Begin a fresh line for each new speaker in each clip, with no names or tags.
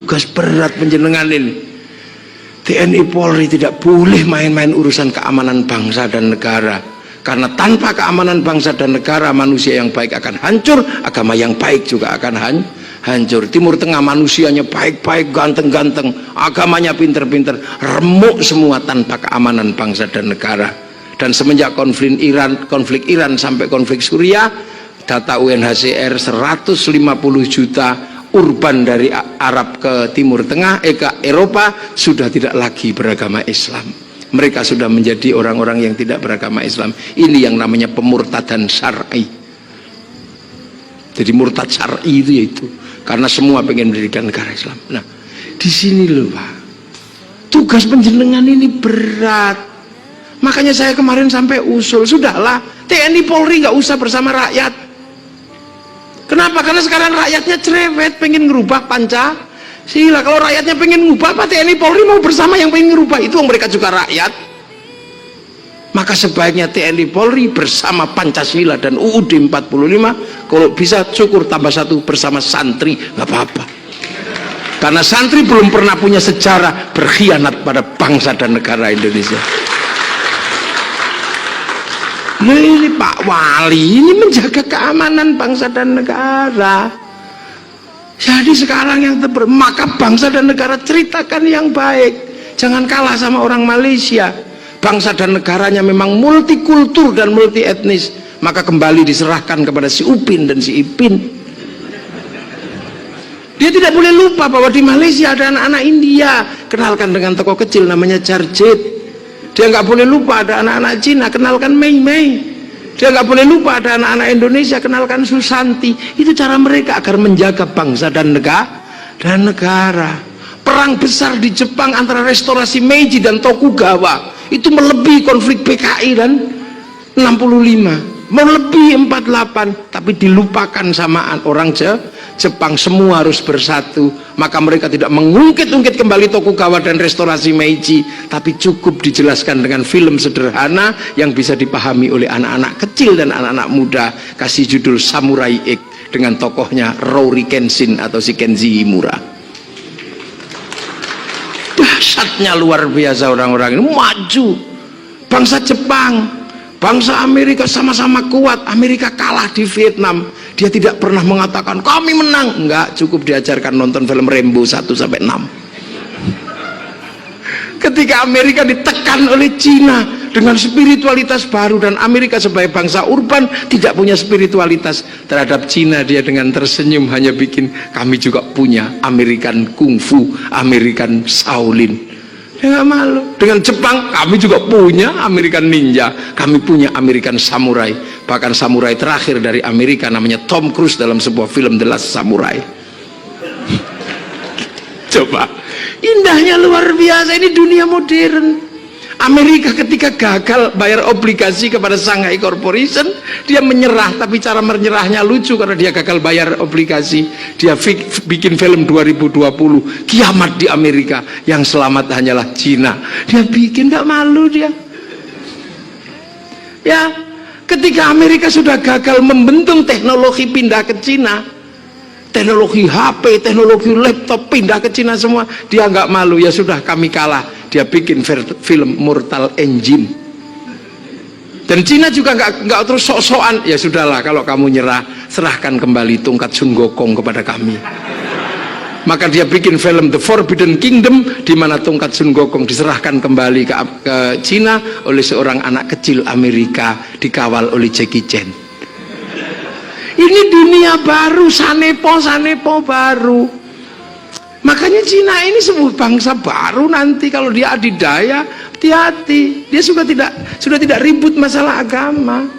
tugas berat panjenengan ini. TNI Polri tidak boleh main-main urusan keamanan bangsa dan negara, karena tanpa keamanan bangsa dan negara manusia yang baik akan hancur, agama yang baik juga akan hancur. Timur Tengah manusianya baik-baik, ganteng-ganteng, agamanya pinter-pinter, remuk semua tanpa keamanan bangsa dan negara. Dan semenjak konflik Iran sampai konflik Suriah, data UNHCR 150 juta urban dari Arab ke Timur Tengah, ke Eropa sudah tidak lagi beragama Islam. Mereka sudah menjadi orang-orang yang tidak beragama Islam. Ini yang namanya pemurtadan syar'i. Jadi murtad syar'i itu yaitu karena semua pengen mendirikan negara Islam. Nah, di sini loh Pak, tugas panjenengan ini berat. Makanya saya kemarin sampai usul, sudahlah TNI Polri nggak usah bersama rakyat. Kenapa? Karena sekarang rakyatnya cerewet, pengen ngerubah Pancasila. Kalau rakyatnya pengen ngubah, Pak TNI Polri mau bersama yang pengen ngerubah itu, mereka juga rakyat. Maka sebaiknya TNI Polri bersama Pancasila dan UUD 45, kalau bisa syukur tambah satu bersama santri, nggak apa-apa. Karena santri belum pernah punya sejarah berkhianat pada bangsa dan negara Indonesia. Nah, ini Pak Wali ini menjaga keamanan bangsa dan negara. Jadi sekarang yang maka bangsa dan negara ceritakan yang baik, jangan kalah sama orang Malaysia. Bangsa dan negaranya memang multikultur dan multi etnis, maka kembali diserahkan kepada si Upin dan si Ipin. Dia tidak boleh lupa bahwa di Malaysia ada anak-anak India, kenalkan dengan tokoh kecil namanya Jarjit. Dia nggak boleh lupa ada anak-anak Cina, kenalkan Mei Mei. Dia nggak boleh lupa ada anak-anak Indonesia, kenalkan Susanti. Itu cara mereka agar menjaga bangsa dan negara. Perang besar di Jepang antara restorasi Meiji dan Tokugawa itu melebihi konflik PKI dan 65, melebihi 48, tapi dilupakan sama orang Jepang. Semua harus bersatu, maka mereka tidak mengungkit-ungkit kembali Tokugawa dan restorasi Meiji, tapi cukup dijelaskan dengan film sederhana yang bisa dipahami oleh anak-anak kecil dan anak-anak muda. Kasih judul Samurai X dengan tokohnya Rory Kenshin atau si Kenji Himura. Dahsyatnya luar biasa orang-orang ini, maju. Bangsa Jepang, bangsa Amerika sama-sama kuat. Amerika kalah di Vietnam, dia tidak pernah mengatakan kami menang. Enggak, cukup diajarkan nonton film Rambo 1-6. Ketika Amerika ditekan oleh Cina dengan spiritualitas baru, dan Amerika sebagai bangsa urban tidak punya spiritualitas terhadap Cina, dia dengan tersenyum hanya bikin kami juga punya American Kungfu, American Shaolin. Dia nggak malu. Dengan Jepang kami juga punya American Ninja, kami punya American Samurai. Bahkan samurai terakhir dari Amerika namanya Tom Cruise dalam sebuah film The Last Samurai. Coba, indahnya luar biasa. Ini dunia modern. Amerika ketika gagal bayar obligasi kepada Shanghai Corporation, dia menyerah, tapi cara menyerahnya lucu karena dia gagal bayar obligasi. Dia bikin film 2020, kiamat di Amerika, yang selamat hanyalah Cina. Dia bikin, gak malu dia. Ya, ketika Amerika sudah gagal membentuk teknologi pindah ke Cina, teknologi HP, teknologi laptop pindah ke Cina semua, dia nggak malu. Ya sudah, kami kalah. Dia bikin film Mortal Engine, dan Cina juga nggak terus sok-sokan. Ya sudahlah, kalau kamu nyerah, serahkan kembali tongkat Sun Gokong kepada kami. Maka dia bikin film The Forbidden Kingdom, di mana tongkat Sun Gokong diserahkan kembali ke Cina oleh seorang anak kecil Amerika dikawal oleh Jackie Chan. Ini dunia baru, sanepo baru. Makanya Cina ini sebuah bangsa baru nanti. Kalau dia adidaya, hati-hati. Dia sudah tidak ribut masalah agama.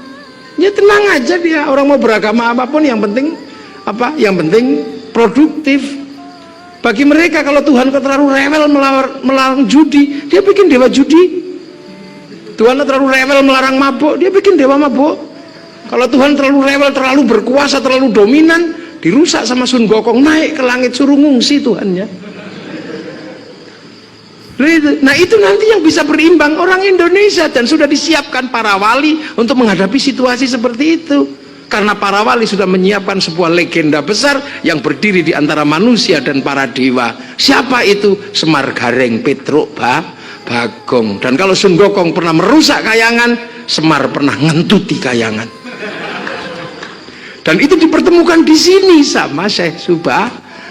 Ya tenang aja dia. Orang mau beragama apapun, yang penting apa? Yang penting produktif. Bagi mereka, kalau Tuhan terlalu rewel melarang judi, dia bikin dewa judi. Tuhan terlalu rewel melarang mabuk, dia bikin dewa mabuk. Kalau Tuhan terlalu rewel, terlalu berkuasa, terlalu dominan, dirusak sama Sun Gokong, naik ke langit suruh ngungsi Tuhannya. Nah itu nanti yang bisa berimbang orang Indonesia, dan sudah disiapkan para wali untuk menghadapi situasi seperti itu. Karena para wali sudah menyiapkan sebuah legenda besar yang berdiri di antara manusia dan para dewa. Siapa itu? Semar Gareng Petruk Bagong. Dan kalau Sun Gokong pernah merusak kayangan, Semar pernah ngentuti kayangan. Dan itu dipertemukan di sini sama Syekh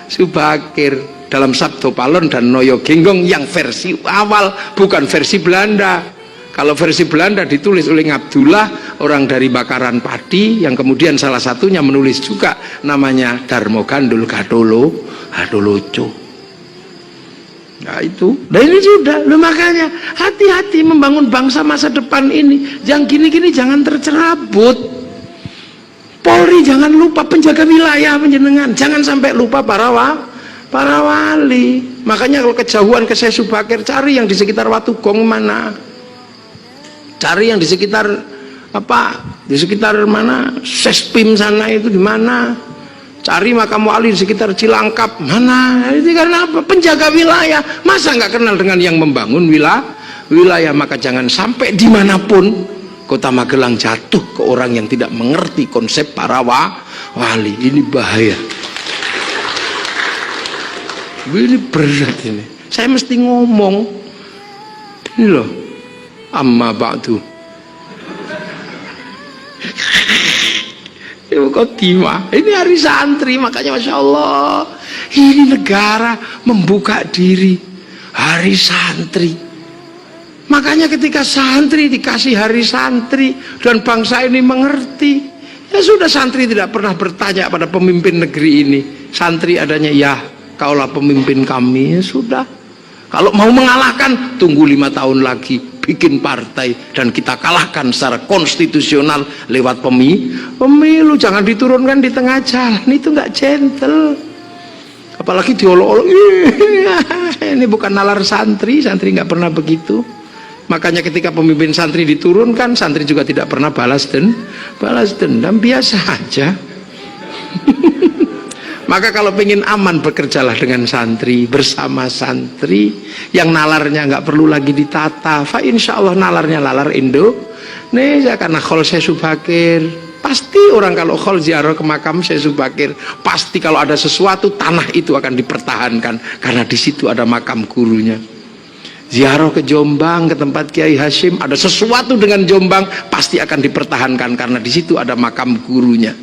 Subakir dalam Sabdo Palon dan Noyo Genggong yang versi awal, bukan versi Belanda. Kalau versi Belanda ditulis oleh Ngabdullah, orang dari Bakaran Padi, yang kemudian salah satunya menulis juga namanya Darmo Gandul Gadoloco. Nah itu, dan ini sudah, makanya hati-hati membangun bangsa masa depan ini. Yang gini-gini jangan tercerabut. Polri jangan lupa penjaga wilayah penjenengan, jangan sampai lupa para wali. Makanya kalau kejauhan ke Syekh Subakir, cari yang di sekitar Watugong mana. Cari yang di sekitar di sekitar mana, Sespim sana itu di mana. Cari makam wali di sekitar Cilangkap mana. Itu karena apa? Penjaga wilayah. Masa nggak kenal dengan yang membangun wilayah? Maka jangan sampai dimanapun Kota Magelang jatuh ke orang yang tidak mengerti konsep para wali. Ini bahaya. Ini berat ini. Saya mesti ngomong. Ini loh. Amma ba'du. Ini hari santri, makanya Masya Allah, ini negara membuka diri hari santri. Makanya ketika santri dikasih hari santri dan bangsa ini mengerti, ya sudah, santri tidak pernah bertanya pada pemimpin negeri ini. Santri adanya, ya kaulah pemimpin kami, ya sudah. Kalau mau mengalahkan, tunggu 5 tahun lagi, bikin partai dan kita kalahkan secara konstitusional lewat pemilu. Jangan diturunkan di tengah jalan, itu nggak gentle. Apalagi diolok-olok, ini bukan nalar santri nggak pernah begitu. Makanya ketika pemimpin santri diturunkan, santri juga tidak pernah balas dendam, biasa aja. Maka kalau pengen aman, bekerjalah dengan santri, bersama santri yang nalarnya nggak perlu lagi ditata. Fa insya Allah nalarnya lalar Indonesia, karena khol Syekh Subakir. Pasti orang kalau khol ziarah ke makam Syekh Subakir, pasti kalau ada sesuatu, tanah itu akan dipertahankan karena di situ ada makam gurunya. Ziarah ke Jombang, ke tempat Kiai Hashim, ada sesuatu dengan Jombang, pasti akan dipertahankan karena di situ ada makam gurunya.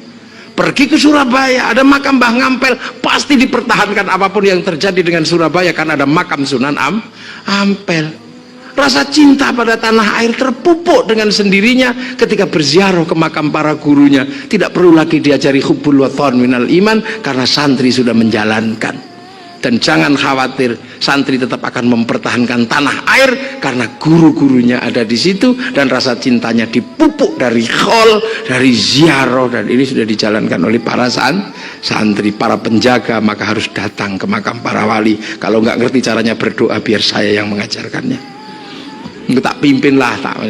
Pergi ke Surabaya, ada makam Mbah Ngampel, pasti dipertahankan apapun yang terjadi dengan Surabaya karena ada makam Sunan Ampel. Rasa cinta pada tanah air terpupuk dengan sendirinya ketika berziarah ke makam para gurunya. Tidak perlu lagi diajari hubbul wathon minal iman karena santri sudah menjalankan. Dan jangan khawatir, santri tetap akan mempertahankan tanah air karena guru-gurunya ada di situ dan rasa cintanya dipupuk dari khol, dari ziarah, dan ini sudah dijalankan oleh para santri, para penjaga. Maka harus datang ke makam para wali. Kalau nggak ngerti caranya berdoa, biar saya yang mengajarkannya. Tak pimpinlah, tak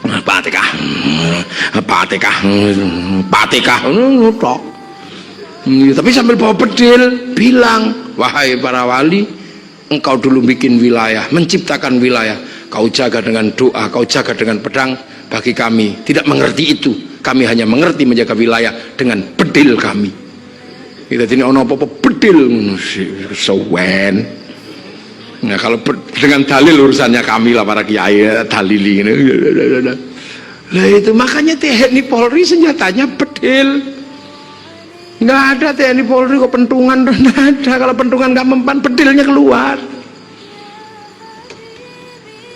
Fatihah, tapi sambil bawa bedil, bilang, wahai para wali, engkau dulu bikin wilayah, menciptakan wilayah, kau jaga dengan doa, kau jaga dengan pedang. Bagi kami tidak mengerti itu, kami hanya mengerti menjaga wilayah dengan bedil kami. Kita tidak ono apa-apa bedil sewen. Nah kalau dengan dalil urusannya kami lah, para kiai dalili. Lah itu makanya TNI Polri senjatanya bedil. Nggak ada TNI Polri kok pentungan, nggak ada. Kalau pentungan nggak mempan, bedilnya keluar.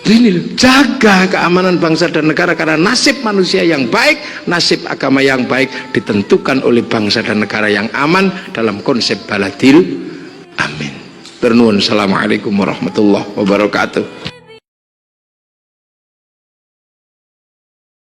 Ini loh, jaga keamanan bangsa dan negara, karena nasib manusia yang baik, nasib agama yang baik ditentukan oleh bangsa dan negara yang aman dalam konsep baladil amin. Assalamualaikum warahmatullahi wabarakatuh.